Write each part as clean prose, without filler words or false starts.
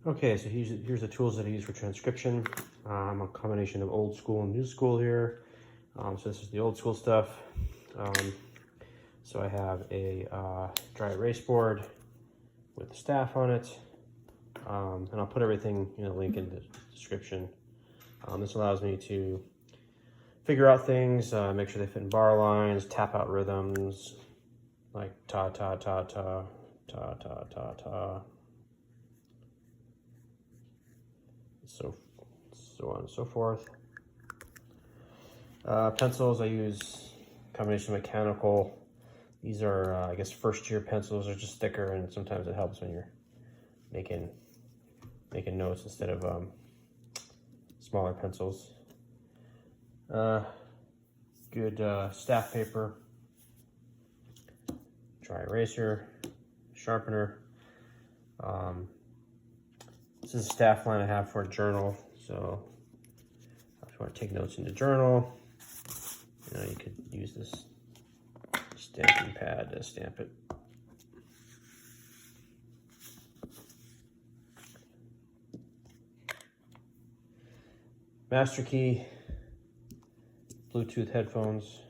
Okay, so here's the tools that I use for transcription. I'm a combination of old school and new school here. So this is the old school stuff. So I have a dry erase board with the staff on it. And I'll put everything in a link in the description. This allows me to figure out things, make sure they fit in bar lines, tap out rhythms, like ta ta ta ta ta ta ta ta. So on and so forth. Pencils, I use a combination of mechanical. These are, I guess, first year pencils. They're just thicker, and sometimes it helps when you're making notes instead of smaller pencils. Good staff paper, dry eraser, sharpener. This is a staff line I have for a journal, so if you want to take notes in the journal, you could use this stamping pad to stamp it. Master key, Bluetooth headphones.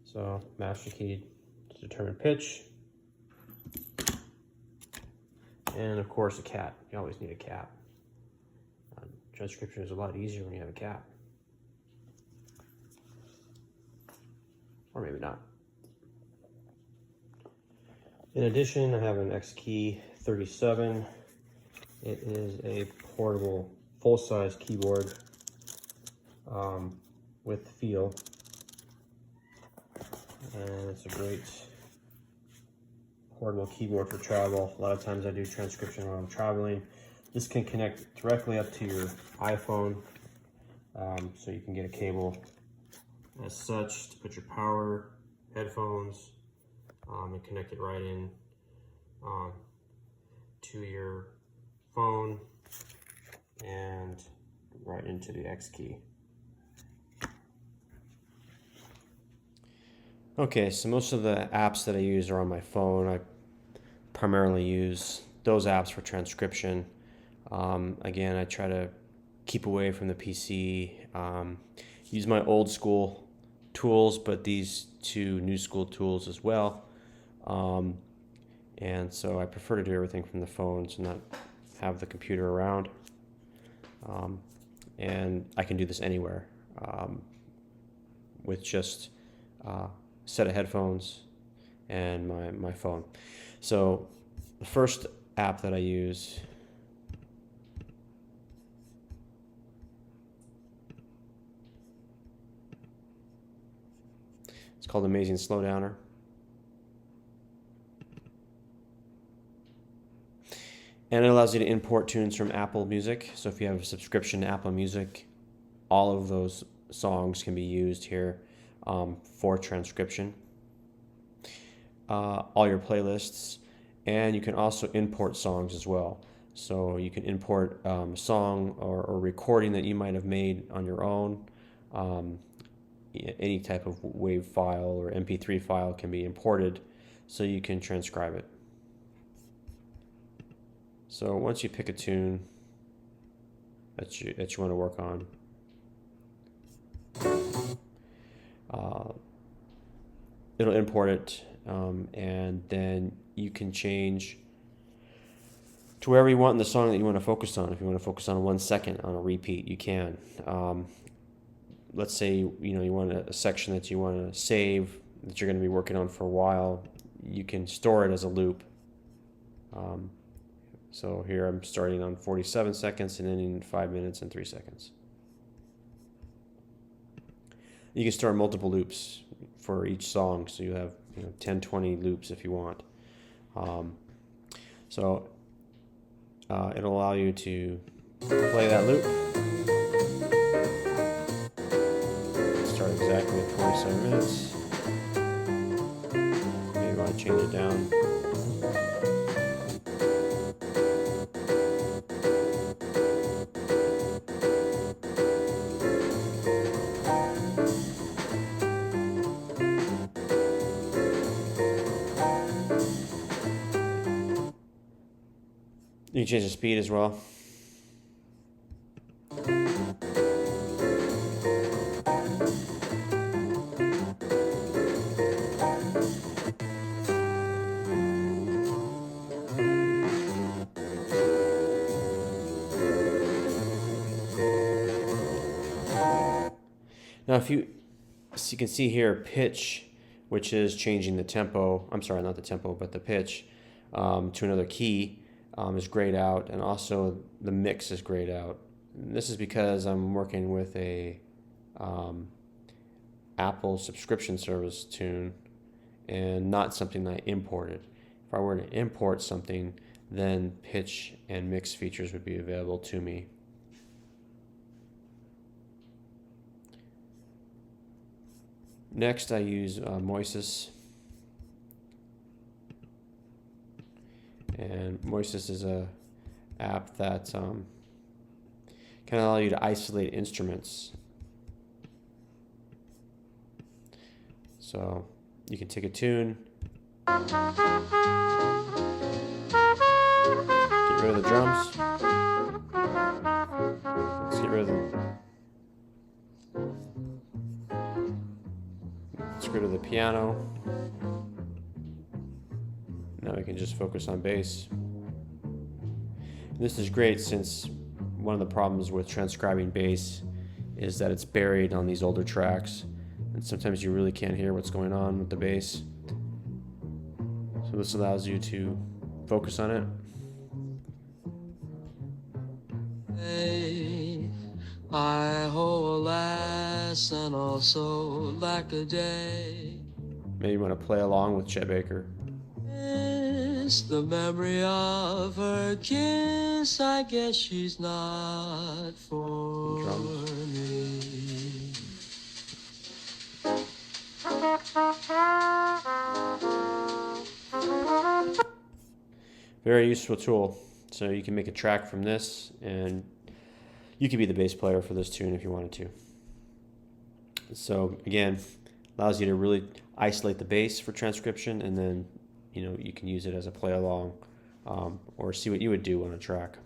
So master key to determine pitch. And of course a cap. You always need a cap. Transcription is a lot easier when you have a cap. Or maybe not. In addition, I have an X-Key 37. It is a portable, full-size keyboard with feel. And it's a great portable keyboard for travel. A lot of times I do transcription while I'm traveling. This can connect directly up to your iPhone, so you can get a cable as such to put your power, headphones, and connect it right in to your phone and right into the X-Key. Okay, so most of the apps that I use are on my phone. I primarily use those apps for transcription. Again, I try to keep away from the PC. Use my old school tools, but these two new school tools as well. And so I prefer to do everything from the phone, so not have the computer around. And I can do this anywhere with just a set of headphones and my phone. So the first app that I use it's called Amazing Slowdowner. And it allows you to import tunes from Apple Music. So if you have a subscription to Apple Music, all of those songs can be used here for transcription. All your playlists, and you can also import songs as well. So you can import a song or recording that you might have made on your own. Any type of WAV file or MP3 file can be imported so you can transcribe it. So once you pick a tune that you want to work on, it'll import it, and then you can change to wherever you want in the song that you want to focus on. If you want to focus on 1 second on a repeat, you can. Let's say you want a section that you want to save that you're going to be working on for a while. You can store it as a loop. So here I'm starting on 47 seconds and ending in 5 minutes and 3 seconds. You can store multiple loops for each song, so you have 10, 20 loops if you want. So it'll allow you to play that loop. Start exactly at 47 minutes. Maybe you want to change it down. You can change the speed as well. Now, so you can see here, pitch, which is changing the tempo. I'm sorry, not the tempo, but the pitch to another key is grayed out, and also the mix is grayed out. And this is because I'm working with a Apple subscription service tune and not something I imported. If I were to import something, then pitch and mix features would be available to me. Next, I use Moises. And Moises is a app that can allow you to isolate instruments. So you can take a tune, get rid of the drums, let's get rid of the piano. Now we can just focus on bass. This is great since one of the problems with transcribing bass is that it's buried on these older tracks, and sometimes you really can't hear what's going on with the bass. So this allows you to focus on it. I hold lass and also lack a day. Maybe you want to play along with Chet Baker. It's the memory of her kiss. I guess she's not for me. Very useful tool. So you can make a track from this, and you could be the bass player for this tune if you wanted to. So again, allows you to really isolate the bass for transcription, and then you can use it as a play along or see what you would do on a track.